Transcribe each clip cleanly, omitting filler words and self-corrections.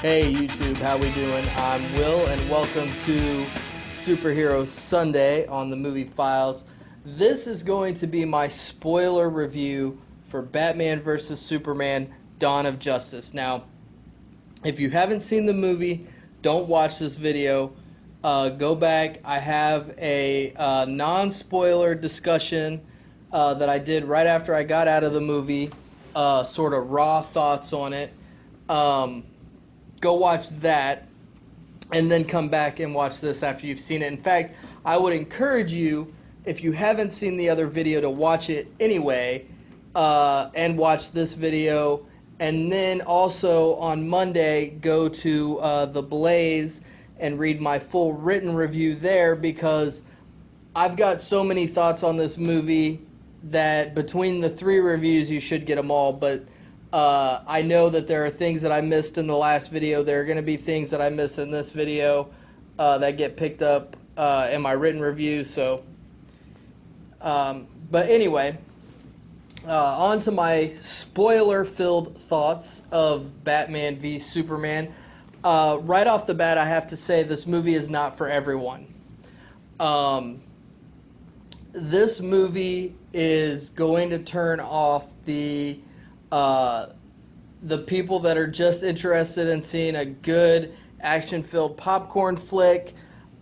Hey YouTube, how we doing? I'm Will and welcome to Superhero Sunday on the Movie Files. This is going to be my spoiler review for Batman vs. Superman Dawn of Justice. Now, if you haven't seen the movie, don't watch this video. Go back. I have a non-spoiler discussion that I did right after I got out of the movie, sort of raw thoughts on it. Go watch that and then come back and watch this after you've seen it. In fact, I would encourage you, if you haven't seen the other video, to watch it anyway and watch this video. And then also on Monday, go to TheBlaze and read my full written review there, because I've got so many thoughts on this movie that between the 3 reviews you should get them all. But I know that there are things that I missed in the last video. There are going to be things that I miss in this video that get picked up in my written review. So, but anyway, on to my spoiler-filled thoughts of Batman v Superman. Right off the bat, I have to say this movie is not for everyone. This movie is going to turn off the people that are just interested in seeing a good action-filled popcorn flick.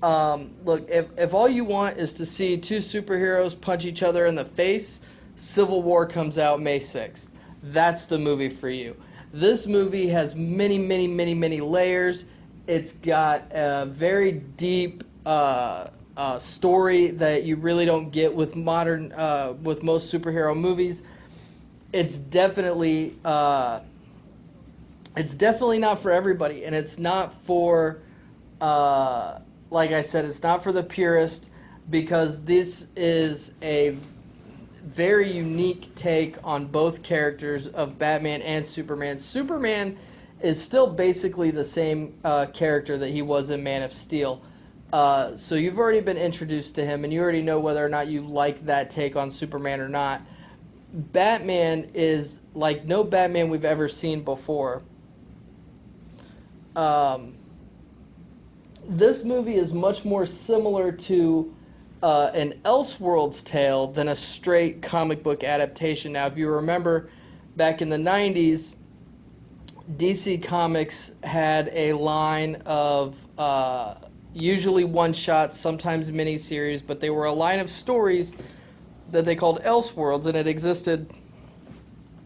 Look, if all you want is to see 2 superheroes punch each other in the face, Civil War comes out May 6th. That's the movie for you. This movie has many, many, many, many layers. It's got a very deep story that you really don't get with with most superhero movies. It's definitely not for everybody, and it's not for, like I said, it's not for the purist, because this is a very unique take on both characters of Batman and Superman. Superman is still basically the same character that he was in Man of Steel. So you've already been introduced to him, and you already know whether or not you like that take on Superman or not. Batman is like no Batman we've ever seen before. This movie is much more similar to an Elseworlds tale than a straight comic book adaptation. Now, if you remember, back in the 90s, DC Comics had a line of usually one-shots, sometimes miniseries, but they were a line of stories that they called Elseworlds, and it existed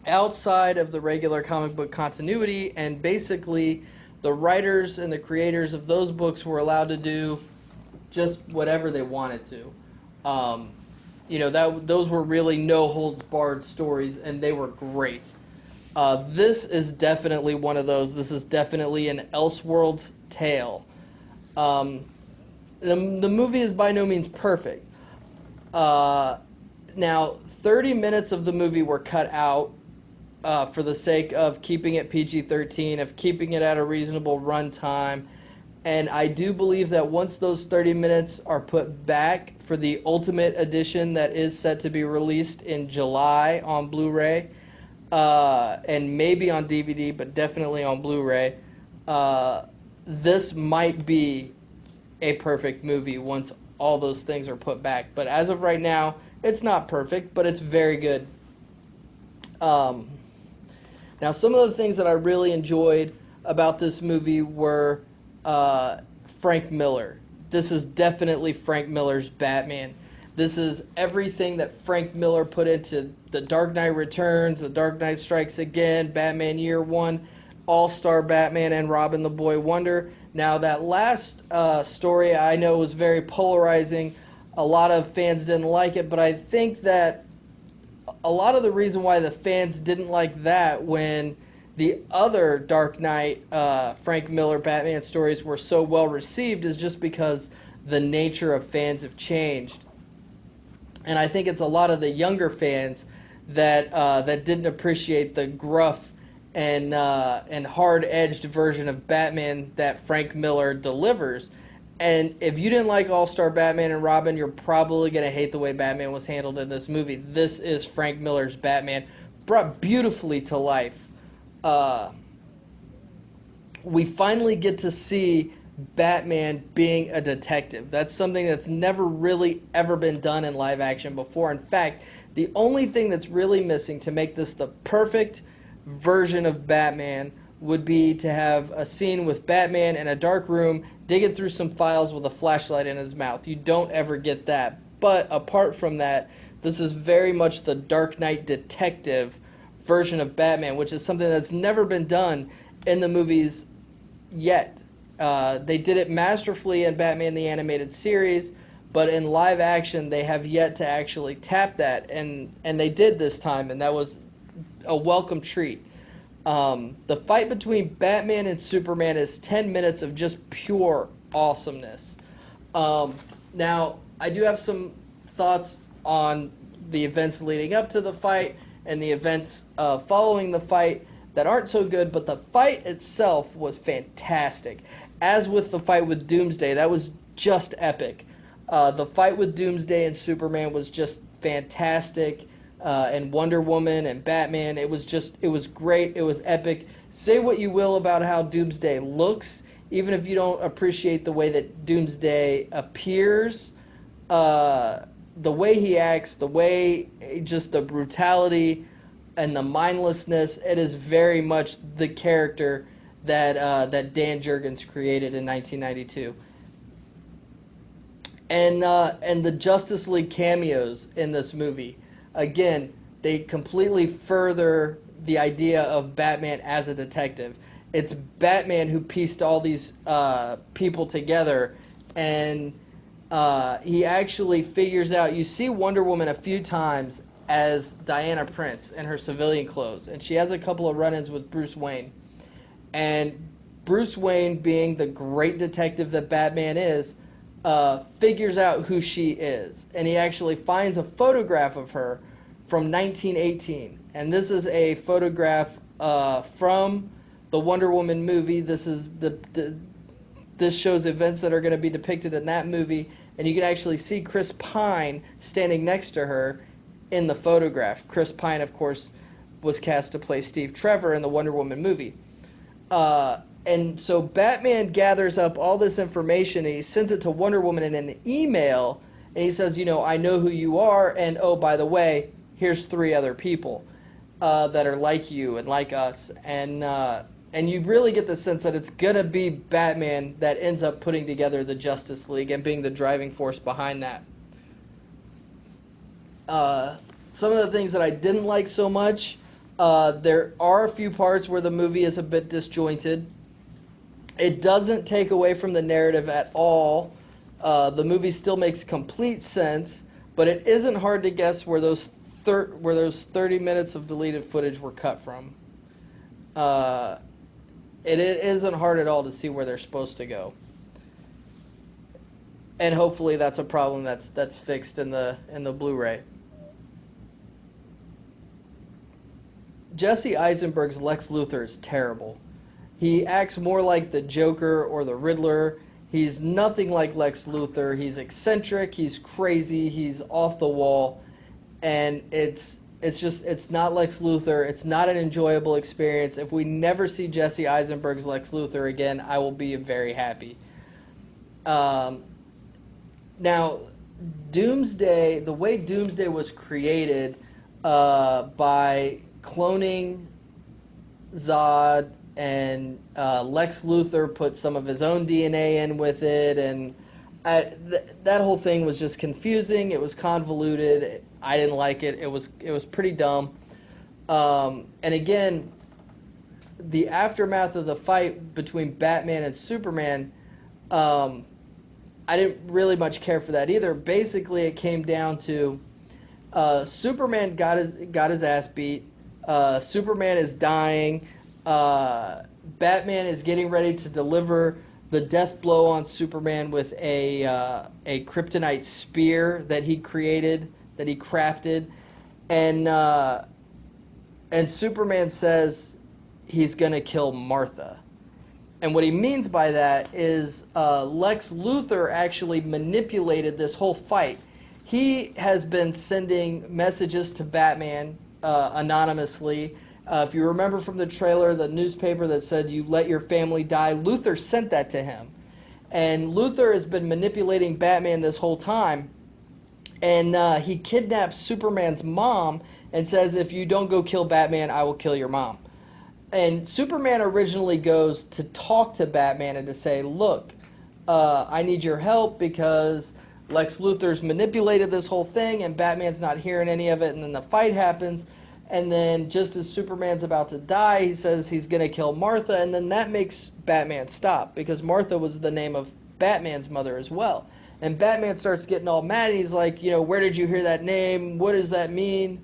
outside of the regular comic book continuity, and basically the writers and the creators of those books were allowed to do just whatever they wanted to. Those were really no-holds-barred stories, and they were great. This is definitely one of those. This is definitely an Elseworlds tale. The movie is by no means perfect. Now, 30 minutes of the movie were cut out for the sake of keeping it PG-13, of keeping it at a reasonable runtime. And I do believe that once those 30 minutes are put back for the Ultimate Edition that is set to be released in July on Blu-ray, and maybe on DVD, but definitely on Blu-ray, this might be a perfect movie once all those things are put back. But as of right now, it's not perfect, but it's very good. Now, some of the things that I really enjoyed about this movie were Frank Miller. This is definitely Frank Miller's Batman. This is everything that Frank Miller put into The Dark Knight Returns, The Dark Knight Strikes Again, Batman Year One, All-Star Batman, and Robin the Boy Wonder. Now, that last story I know was very polarizing. A lot of fans didn't like it, but I think that a lot of the reason why the fans didn't like that when the other Dark Knight Frank Miller Batman stories were so well received is just because the nature of fans have changed. And I think it's a lot of the younger fans that didn't appreciate the gruff and hard-edged version of Batman that Frank Miller delivers. And if you didn't like All-Star Batman and Robin, you're probably going to hate the way Batman was handled in this movie. This is Frank Miller's Batman, brought beautifully to life. we finally get to see Batman being a detective. That's something that's never really ever been done in live action before. In fact, the only thing that's really missing to make this the perfect version of Batman would be to have a scene with Batman in a dark room digging through some files with a flashlight in his mouth. You don't ever get that. But apart from that, this is very much the Dark Knight detective version of Batman, which is something that's never been done in the movies yet. They did it masterfully in Batman the Animated Series, but in live action they have yet to actually tap that, and they did this time, and that was a welcome treat. The fight between Batman and Superman is 10 minutes of just pure awesomeness. Now, I do have some thoughts on the events leading up to the fight and the events following the fight that aren't so good, but the fight itself was fantastic. As with the fight with Doomsday, that was just epic. The fight with Doomsday and Superman was just fantastic, and Wonder Woman and Batman, it was great, it was epic. Say what you will about how Doomsday looks, even if you don't appreciate the way that Doomsday appears, the way he acts, the way, just the brutality and the mindlessness, it is very much the character that Dan Jurgens created in 1992. And the Justice League cameos in this movie, again, they completely further the idea of Batman as a detective. It's Batman who pieced all these people together, and he actually figures out. You see Wonder Woman a few times as Diana Prince in her civilian clothes, and she has a couple of run-ins with Bruce Wayne. And Bruce Wayne, being the great detective that Batman is, figures out who she is, and he actually finds a photograph of her from 1918, and this is a photograph from the Wonder Woman movie. This is this shows events that are going to be depicted in that movie, and you can actually see Chris Pine standing next to her in the photograph. Chris Pine, of course, was cast to play Steve Trevor in the Wonder Woman movie. And so Batman gathers up all this information, and he sends it to Wonder Woman in an email, and he says, I know who you are, and oh, by the way, here's 3 other people that are like you and like us. And you really get the sense that it's going to be Batman that ends up putting together the Justice League and being the driving force behind that. Some of the things that I didn't like so much, there are a few parts where the movie is a bit disjointed. It doesn't take away from the narrative at all. The movie still makes complete sense, but it isn't hard to guess where those 30 minutes of deleted footage were cut from. It isn't hard at all to see where they're supposed to go. And hopefully that's a problem that's fixed in the Blu-ray. Jesse Eisenberg's Lex Luthor is terrible. He acts more like the Joker or the Riddler. He's nothing like Lex Luthor. He's eccentric, he's crazy, he's off the wall, and it's not Lex Luthor. It's not an enjoyable experience. If we never see Jesse Eisenberg's Lex Luthor again, I will be very happy. Now, Doomsday, the way Doomsday was created by cloning Zod, and Lex Luthor put some of his own DNA in with it, and that whole thing was just confusing. It was convoluted. I didn't like it. It was pretty dumb. And again, the aftermath of the fight between Batman and Superman, I didn't really much care for that either. Basically, it came down to Superman got his ass beat. Superman is dying. Batman is getting ready to deliver the death blow on Superman with a kryptonite spear that he created, that he crafted, and Superman says he's gonna kill Martha. And what he means by that is Lex Luthor actually manipulated this whole fight. He has been sending messages to Batman anonymously, If you remember from the trailer, the newspaper that said you let your family die, Luthor sent that to him. And Luthor has been manipulating Batman this whole time. And he kidnaps Superman's mom and says, if you don't go kill Batman, I will kill your mom. And Superman originally goes to talk to Batman and to say, look, I need your help because Lex Luthor's manipulated this whole thing and Batman's not hearing any of it. And then the fight happens. And then just as Superman's about to die, he says he's going to kill Martha. And then that makes Batman stop because Martha was the name of Batman's mother as well. And Batman starts getting all mad. And he's like, where did you hear that name? What does that mean?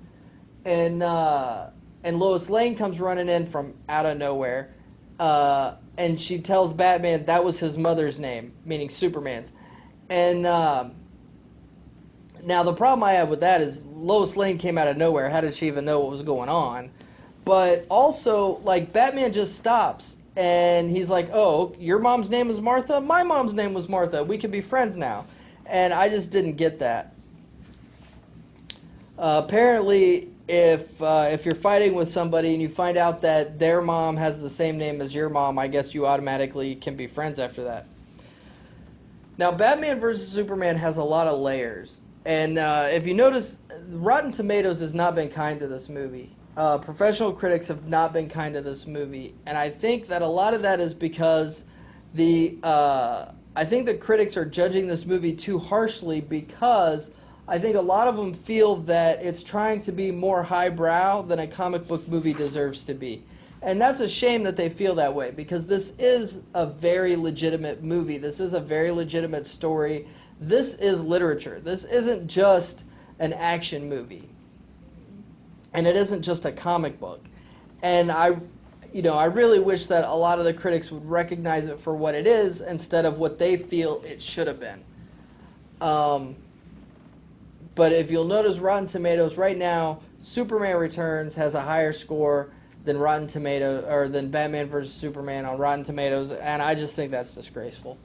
And Lois Lane comes running in from out of nowhere. And she tells Batman that was his mother's name, meaning Superman's. And now the problem I have with that is Lois Lane came out of nowhere. How did she even know what was going on? But also, like, Batman just stops. And he's like, oh, your mom's name is Martha? My mom's name was Martha. We can be friends now. And I just didn't get that. Apparently, if you're fighting with somebody and you find out that their mom has the same name as your mom, I guess you automatically can be friends after that. Now, Batman vs. Superman has a lot of layers. And if you notice, Rotten Tomatoes has not been kind to this movie. Professional critics have not been kind to this movie. And I think that a lot of that is because I think the critics are judging this movie too harshly because I think a lot of them feel that it's trying to be more highbrow than a comic book movie deserves to be. And that's a shame that they feel that way because this is a very legitimate movie. This is a very legitimate story. This is literature. This isn't just an action movie. And it isn't just a comic book. And I really wish that a lot of the critics would recognize it for what it is instead of what they feel it should have been. But if you'll notice Rotten Tomatoes right now, Superman Returns has a higher score than Rotten Tomatoes or than Batman vs. Superman on Rotten Tomatoes, and I just think that's disgraceful.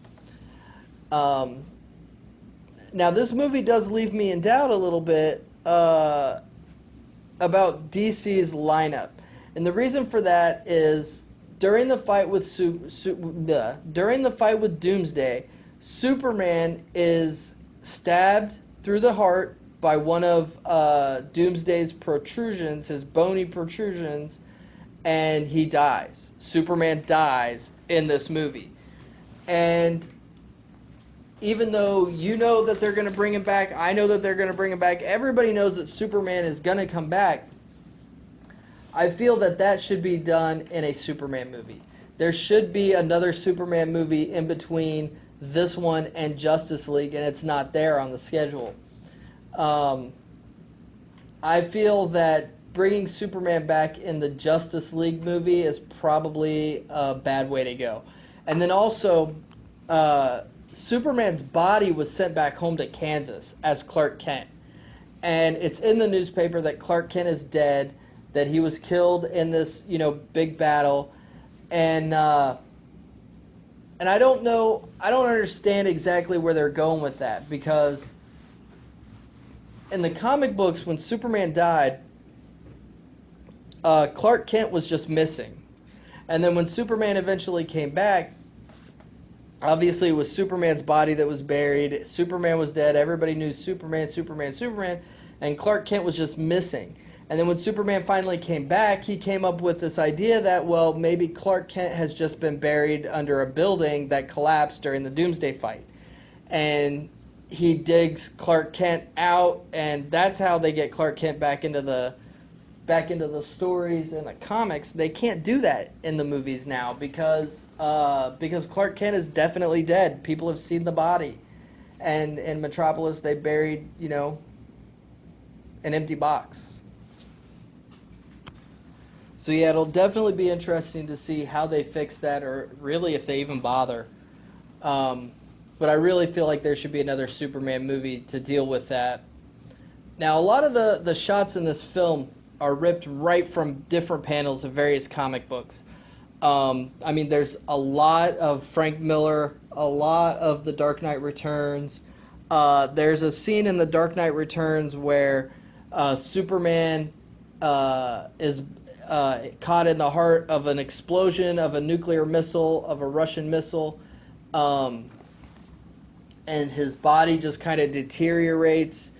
Now this movie does leave me in doubt a little bit about DC's lineup. And the reason for that is during the fight with Doomsday, Superman is stabbed through the heart by one of Doomsday's protrusions, his bony protrusions, and he dies. Superman dies in this movie. And even though you know that they're going to bring him back, I know that they're going to bring him back, everybody knows that Superman is going to come back, I feel that that should be done in a Superman movie. There should be another Superman movie in between this one and Justice League, and it's not there on the schedule. I feel that bringing Superman back in the Justice League movie is probably a bad way to go. And then also, Superman's body was sent back home to Kansas as Clark Kent. And it's in the newspaper that Clark Kent is dead, that he was killed in this, big battle. And I don't know, I don't understand exactly where they're going with that, because in the comic books, when Superman died, Clark Kent was just missing. And then when Superman eventually came back, obviously it was Superman's body that was buried. Superman was dead. Everybody knew Superman, and Clark Kent was just missing. And then when Superman finally came back, he came up with this idea that, well, maybe Clark Kent has just been buried under a building that collapsed during the Doomsday fight. And he digs Clark Kent out, and that's how they get Clark Kent back into the stories and the comics. They can't do that in the movies now because Clark Kent is definitely dead. People have seen the body. And in Metropolis, they buried, an empty box. So yeah, it'll definitely be interesting to see how they fix that, or really if they even bother. But I really feel like there should be another Superman movie to deal with that. Now, a lot of the shots in this film are ripped right from different panels of various comic books. There's a lot of Frank Miller, a lot of The Dark Knight Returns. There's a scene in The Dark Knight Returns where Superman is caught in the heart of an explosion of a nuclear missile, of a Russian missile, and his body just kind of deteriorates.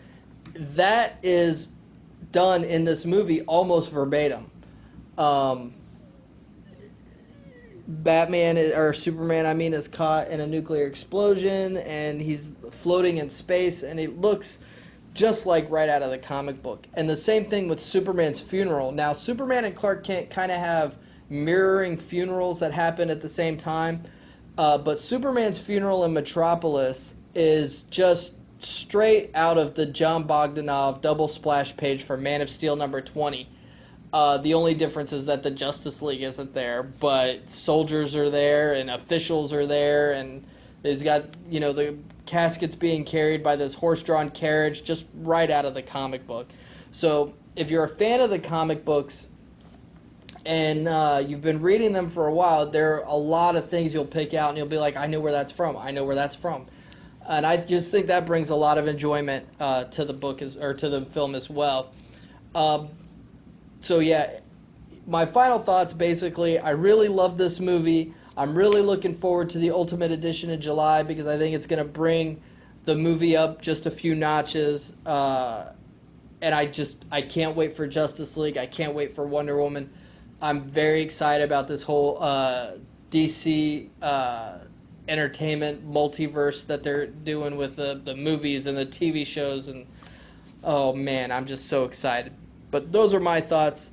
That is done in this movie almost verbatim. Superman, I mean, is caught in a nuclear explosion, and he's floating in space, and it looks just like right out of the comic book. And the same thing with Superman's funeral. Now, Superman and Clark Kent kind of have mirroring funerals that happen at the same time, but Superman's funeral in Metropolis is just straight out of the John Bogdanove double splash page for Man of Steel number 20. The only difference is that the Justice League isn't there, but soldiers are there and officials are there, and he's got, the caskets being carried by this horse-drawn carriage just right out of the comic book. So if you're a fan of the comic books and you've been reading them for a while, there are a lot of things you'll pick out and you'll be like, I know where that's from. I know where that's from. And I just think that brings a lot of enjoyment to the book or to the film as well. So yeah, my final thoughts basically, I really love this movie. I'm really looking forward to the Ultimate Edition in July because I think it's going to bring the movie up just a few notches. And I can't wait for Justice League. I can't wait for Wonder Woman. I'm very excited about this whole DC entertainment multiverse that they're doing with the movies and the TV shows. And oh man, I'm just so excited. But those are my thoughts.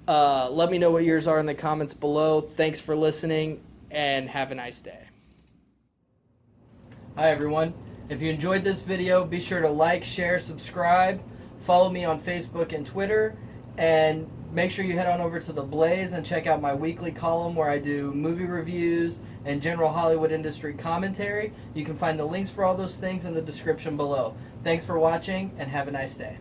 Let me know what yours are in the comments below. Thanks for listening, and have a nice day. Hi everyone. If you enjoyed this video, be sure to like, share, subscribe. Follow me on Facebook and Twitter. And make sure you head on over to TheBlaze and check out my weekly column where I do movie reviews and general Hollywood industry commentary. You can find the links for all those things in the description below. Thanks for watching, and have a nice day.